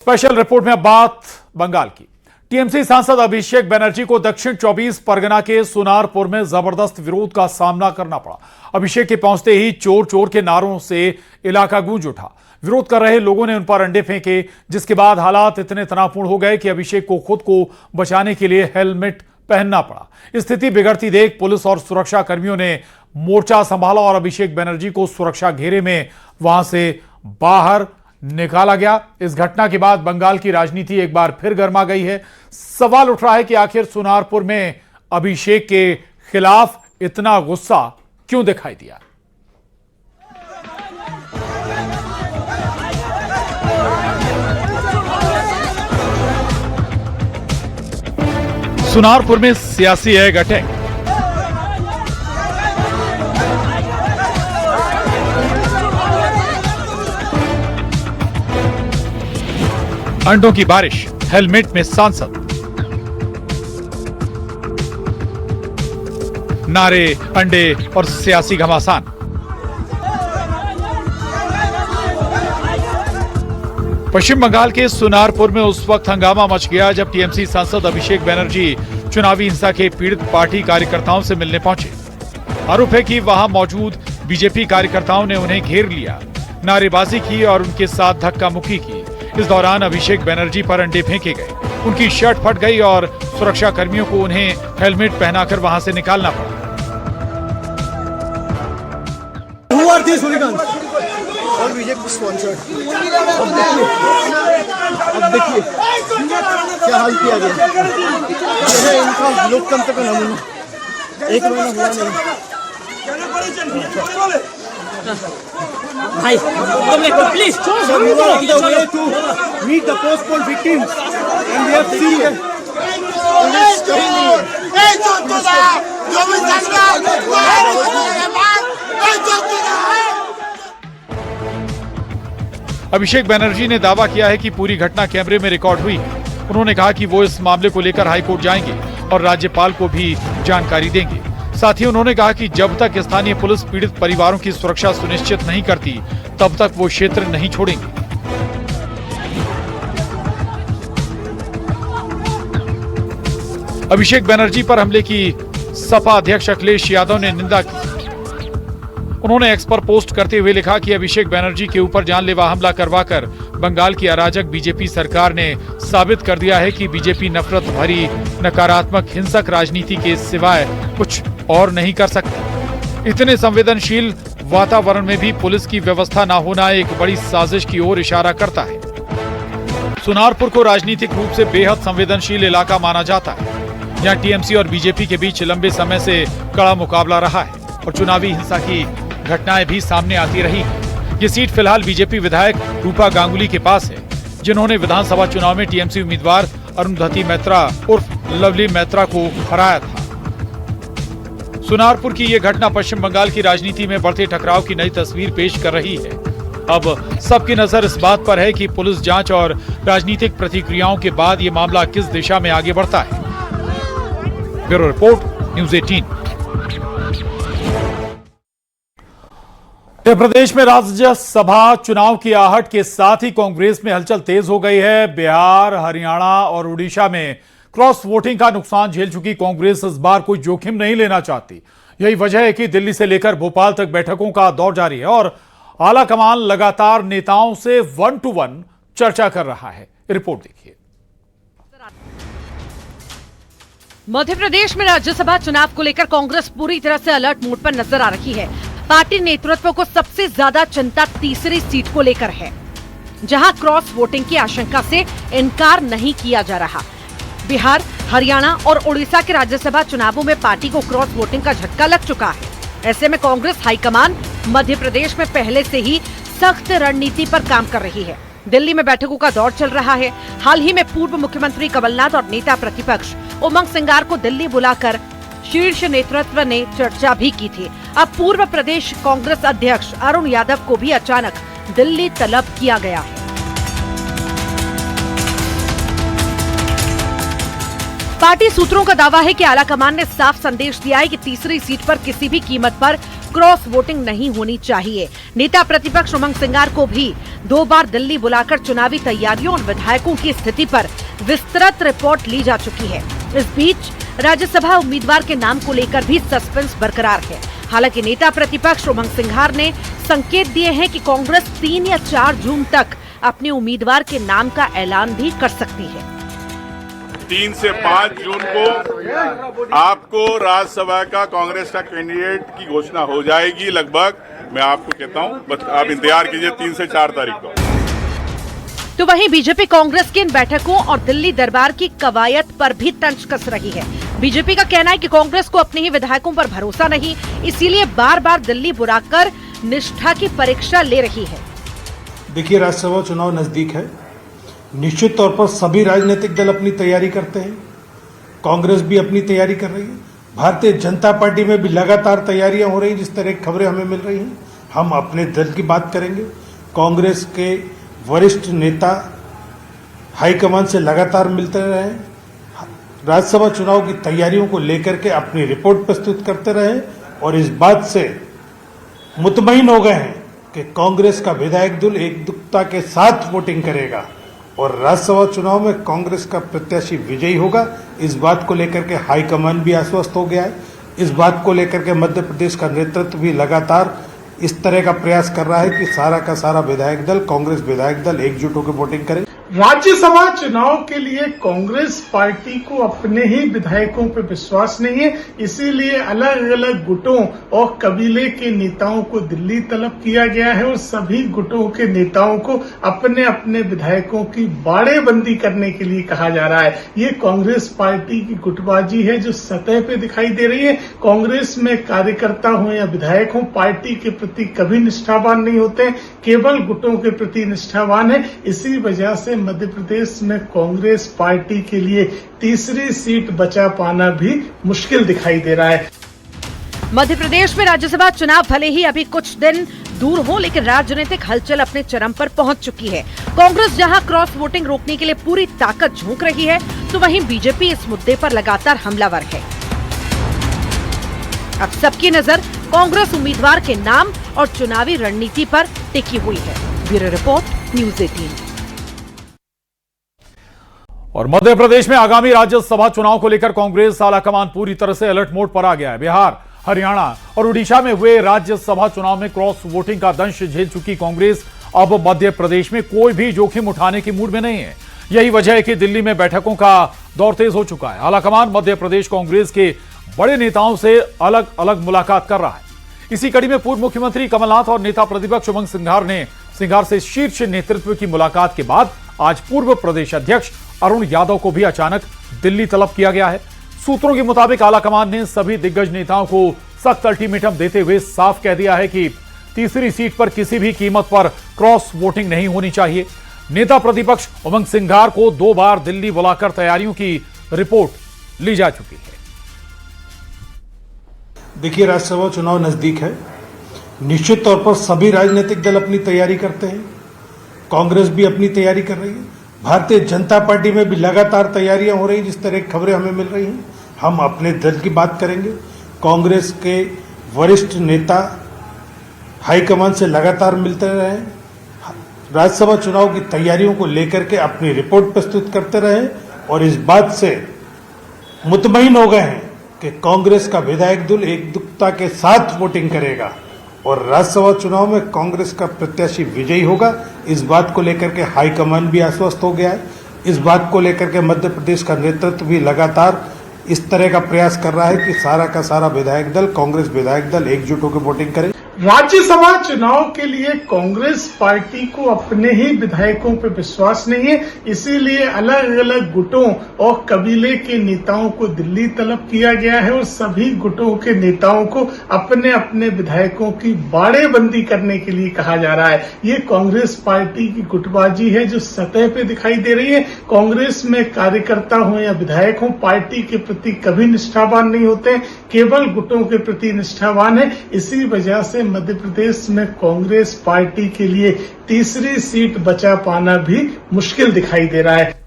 Special report में अब बात बंगाल की। टीएमसी सांसद अभिषेक बनर्जी को दक्षिण 24 परगना के सुनारपुर में जबरदस्त विरोध का सामना करना पड़ा। अभिषेक के पहुंचते ही चोर चोर के नारों से इलाका गूंज उठा। विरोध कर रहे लोगों ने उन पर अंडे फेंके, जिसके बाद हालात इतने तनावपूर्ण हो गए कि अभिषेक को खुद को बचाने के लिए हेलमेट पहनना पड़ा। स्थिति बिगड़ती देख पुलिस और सुरक्षा कर्मियों ने मोर्चा संभाला और अभिषेक बनर्जी को सुरक्षा घेरे में वहां से बाहर निकाला गया। इस घटना के बाद बंगाल की राजनीति एक बार फिर गर्मा गई है। सवाल उठ रहा है कि आखिर सुनारपुर में अभिषेक के खिलाफ इतना गुस्सा क्यों दिखाई दिया। सुनारपुर में सियासी एग अटैक। अंडों की बारिश, हेलमेट में सांसद, नारे, अंडे और सियासी घमासान। पश्चिम बंगाल के सुनारपुर में उस वक्त हंगामा मच गया जब टीएमसी सांसद अभिषेक बनर्जी चुनावी हिंसा के पीड़ित पार्टी कार्यकर्ताओं से मिलने पहुंचे। आरोप है कि वहां मौजूद बीजेपी कार्यकर्ताओं ने उन्हें घेर लिया, नारेबाजी की और उनके साथ धक्का मुक्की की। इस दौरान अभिषेक बनर्जी पर अंडे फेंके गए, उनकी शर्ट फट गई और सुरक्षा कर्मियों को उन्हें हेलमेट पहनाकर वहां से निकालना पड़ा। और बीजेपी स्पॉन्सर्ड। अब देखिए क्या हाल किया गया। यह है इनका लोकतंत्र का नमूना। एक महीना हुआ नहीं। भाई please So we were on the way to meet the postponed victims and we have seen them. Abhishek Banerjee ने दावा किया है कि पूरी घटना कैमरे में रिकॉर्ड हुई है। उन्होंने कहा कि वो इस मामले को लेकर हाईकोर्ट जाएंगे और राज्यपाल को भी जानकारी देंगे। साथ ही उन्होंने कहा कि जब तक स्थानीय पुलिस पीड़ित परिवारों की सुरक्षा सुनिश्चित नहीं करती, तब तक वो क्षेत्र नहीं छोड़ेंगे। अभिषेक बनर्जी पर हमले की सपा अध्यक्ष अखिलेश यादव ने निंदा की। उन्होंने एक्स पर पोस्ट करते हुए लिखा कि अभिषेक बनर्जी के ऊपर जानलेवा हमला करवाकर बंगाल की अराजक बीजेपी सरकार ने साबित कर दिया है कि बीजेपी नफरत भरी नकारात्मक हिंसक राजनीति के सिवाय कुछ और नहीं कर सकती। इतने संवेदनशील वातावरण में भी पुलिस की व्यवस्था न होना एक बड़ी साजिश की ओर इशारा करता है। सुनारपुर को राजनीतिक रूप से बेहद संवेदनशील इलाका माना जाता है। यहाँ टीएमसी और बीजेपी के बीच लंबे समय से कड़ा मुकाबला रहा है और चुनावी हिंसा की घटनाएं भी सामने आती रही हैं। ये सीट फिलहाल बीजेपी विधायक रूपा गांगुली के पास है, जिन्होंने विधानसभा चुनाव में टीएमसी उम्मीदवार अरुंधति मैत्रा उर्फ लवली मैत्रा को हराया था। सुनारपुर की ये घटना पश्चिम बंगाल की राजनीति में बढ़ते टकराव की नई तस्वीर पेश कर रही है। अब सबकी नजर इस बात पर है कि पुलिस जांच और राजनीतिक प्रतिक्रियाओं के बाद ये मामला किस दिशा में आगे बढ़ता है। Bureau report, news 18। Uttar Pradesh में राज्यसभा चुनाव की आहट के साथ ही कांग्रेस में हलचल तेज हो गई है। बिहार, हरियाणा और उड़ीसा में क्रॉस वोटिंग का नुकसान झेल चुकी कांग्रेस इस बार कोई जोखिम नहीं लेना चाहती। यही वजह है कि दिल्ली से लेकर भोपाल तक बैठकों का दौर जारी है और आला कमान लगातार नेताओं से 1 to 1 चर्चा कर रहा है। रिपोर्ट देखिए। मध्य प्रदेश में राज्यसभा चुनाव को लेकर कांग्रेस पूरी तरह से अलर्ट मोड पर नजर आ रही है। पार्टी नेतृत्व को सबसे ज्यादा चिंता तीसरी सीट को लेकर है, जहां क्रॉस वोटिंग की आशंका से इनकार नहीं किया जा रहा। बिहार, हरियाणा और उड़ीसा के राज्यसभा चुनावों में पार्टी को क्रॉस वोटिंग का झटका लग चुका है। ऐसे में कांग्रेस हाईकमान मध्य प्रदेश में पहले से ही सख्त रणनीति पर काम कर रही है। दिल्ली में बैठकों का दौर चल रहा है। हाल ही में पूर्व मुख्यमंत्री कमलनाथ और नेता प्रतिपक्ष उमंग सिंगार को दिल्ली बुलाकर शीर्ष नेतृत्व ने चर्चा भी की थी। अब पूर्व प्रदेश कांग्रेस अध्यक्ष अरुण यादव को भी अचानक दिल्ली तलब किया गया है। पार्टी सूत्रों का दावा है कि आलाकमान ने साफ संदेश दिया है कि तीसरी सीट पर किसी भी कीमत पर क्रॉस वोटिंग नहीं होनी चाहिए। नेता प्रतिपक्ष उमंग सिंगार को भी 2 बार दिल्ली बुलाकर चुनावी तैयारियों और विधायकों की स्थिति पर विस्तृत रिपोर्ट ली जा चुकी है। इस बीच राज्यसभा उम्मीदवार के नाम को लेकर भी सस्पेंस बरकरार है। हालांकि नेता प्रतिपक्ष उमंग सिंघार ने संकेत दिए हैं कि कांग्रेस 3 या 4 जून तक अपने उम्मीदवार के नाम का ऐलान भी कर सकती है। 3 से 5 जून को आपको राज्यसभा का कांग्रेस का कैंडिडेट की घोषणा हो जाएगी लगभग। मैं आपको कहता हूं, बस आप इंतजार कीजिए 3 से 4 तारीख को। तो वहीं बीजेपी कांग्रेस की इन बैठकों और दिल्ली दरबार की कवायद पर भी तंज कस रही है। बीजेपी का कहना है कि कांग्रेस को अपने ही विधायकों पर भरोसा नहीं, इसीलिए बार बार दिल्ली बुलाकर निष्ठा की परीक्षा ले रही है। देखिए, राज्यसभा चुनाव नजदीक है। निश्चित तौर पर सभी राजनीतिक दल अपनी तैयारी करते हैं। कांग्रेस भी अपनी तैयारी कर रही है। भारतीय जनता पार्टी में भी लगातार तैयारियां हो रही, जिस तरह की खबरें हमें मिल रही हैं। हम अपने दल की बात करेंगे। कांग्रेस के वरिष्ठ नेता हाईकमान से लगातार मिलते रहे, राज्यसभा चुनाव की तैयारियों को लेकर के अपनी रिपोर्ट प्रस्तुत करते रहे और इस बात से मुतमईन हो गए हैं कि कांग्रेस का विधायक दल एकजुटता के साथ वोटिंग करेगा और राज्यसभा चुनाव में कांग्रेस का प्रत्याशी विजयी होगा। इस बात को लेकर के हाईकमान भी आश्वस्त हो गया है। इस बात को लेकर के मध्य प्रदेश का नेतृत्व भी लगातार इस तरह का प्रयास कर रहा है कि सारा का सारा विधायक दल, कांग्रेस विधायक दल एकजुट होकर वोटिंग करे। राज्यसभा चुनाव के लिए कांग्रेस पार्टी को अपने ही विधायकों पर विश्वास नहीं है, इसीलिए अलग अलग गुटों और कबीले के नेताओं को दिल्ली तलब किया गया है और सभी गुटों के नेताओं को अपने अपने विधायकों की बाड़ेबंदी करने के लिए कहा जा रहा है। ये कांग्रेस पार्टी की गुटबाजी है जो सतह पे दिखाई दे रही है। कांग्रेस में कार्यकर्ता हो या विधायक हो, पार्टी के प्रति कभी निष्ठावान नहीं होते, केवल गुटों के प्रति निष्ठावान है। इसी वजह से मध्य प्रदेश में कांग्रेस पार्टी के लिए तीसरी सीट बचा पाना भी मुश्किल दिखाई दे रहा है। मध्य प्रदेश में राज्यसभा चुनाव भले ही अभी कुछ दिन दूर हो, लेकिन राजनीतिक हलचल अपने चरम पर पहुंच चुकी है। कांग्रेस जहां क्रॉस वोटिंग रोकने के लिए पूरी ताकत झोंक रही है, तो वहीं बीजेपी इस मुद्दे पर लगातार हमलावर है। अब सबकी नजर कांग्रेस उम्मीदवार के नाम और चुनावी रणनीति पर टिकी हुई है। Bureau report, news 18। और मध्य प्रदेश में आगामी राज्यसभा चुनाव को लेकर कांग्रेस आलाकमान पूरी तरह से अलर्ट मोड पर आ गया है। बिहार, हरियाणा और उड़ीसा में हुए राज्यसभा चुनाव में क्रॉस वोटिंग का दंश झेल चुकी कांग्रेस अब मध्य प्रदेश में कोई भी जोखिम उठाने की मूड में नहीं है। यही वजह है कि दिल्ली में बैठकों का दौर तेज हो चुका है। आलाकमान मध्य प्रदेश कांग्रेस के बड़े नेताओं से अलग अलग मुलाकात कर रहा है। इसी कड़ी में पूर्व मुख्यमंत्री कमलनाथ और नेता प्रतिपक्ष उमंग सिंघार से शीर्ष नेतृत्व की मुलाकात के बाद आज पूर्व प्रदेश अध्यक्ष अरुण यादव को भी अचानक दिल्ली तलब किया गया है। सूत्रों के मुताबिक आलाकमान ने सभी दिग्गज नेताओं को सख्त अल्टीमेटम देते हुए साफ कह दिया है कि तीसरी सीट पर किसी भी कीमत पर क्रॉस वोटिंग नहीं होनी चाहिए। नेता प्रतिपक्ष उमंग सिंघार को 2 बार दिल्ली बुलाकर तैयारियों की रिपोर्ट ली जा चुकी है। देखिए, राज्यसभा चुनाव नजदीक है। निश्चित तौर पर सभी राजनीतिक दल अपनी तैयारी करते हैं। कांग्रेस भी अपनी तैयारी कर रही है। भारतीय जनता पार्टी में भी लगातार तैयारियां हो रही, जिस तरह की खबरें हमें मिल रही हैं। हम अपने दल की बात करेंगे। कांग्रेस के वरिष्ठ नेता हाईकमान से लगातार मिलते रहे, राज्यसभा चुनाव की तैयारियों को लेकर के अपनी रिपोर्ट प्रस्तुत करते रहे और इस बात से मुतमईन हो गए हैं कि कांग्रेस का विधायक दल एकजुटता के साथ वोटिंग करेगा और राज्यसभा चुनाव में कांग्रेस का प्रत्याशी विजयी होगा। इस बात को लेकर के हाईकमान भी आश्वस्त हो गया है। इस बात को लेकर के मध्य प्रदेश का नेतृत्व भी लगातार इस तरह का प्रयास कर रहा है कि सारा का सारा विधायक दल, कांग्रेस विधायक दल एकजुट होकर वोटिंग करे। राज्यसभा चुनाव के लिए कांग्रेस पार्टी को अपने ही विधायकों पर विश्वास नहीं है, इसीलिए अलग अलग गुटों और कबीले के नेताओं को दिल्ली तलब किया गया है और सभी गुटों के नेताओं को अपने अपने विधायकों की बाड़ेबंदी करने के लिए कहा जा रहा है। ये कांग्रेस पार्टी की गुटबाजी है जो सतह पे दिखाई दे रही है। कांग्रेस में कार्यकर्ता हो या विधायक हो, पार्टी के प्रति कभी निष्ठावान नहीं होते, केवल गुटों के प्रति निष्ठावान है। इसी वजह से मध्य प्रदेश में कांग्रेस पार्टी के लिए तीसरी सीट बचा पाना भी मुश्किल दिखाई दे रहा है।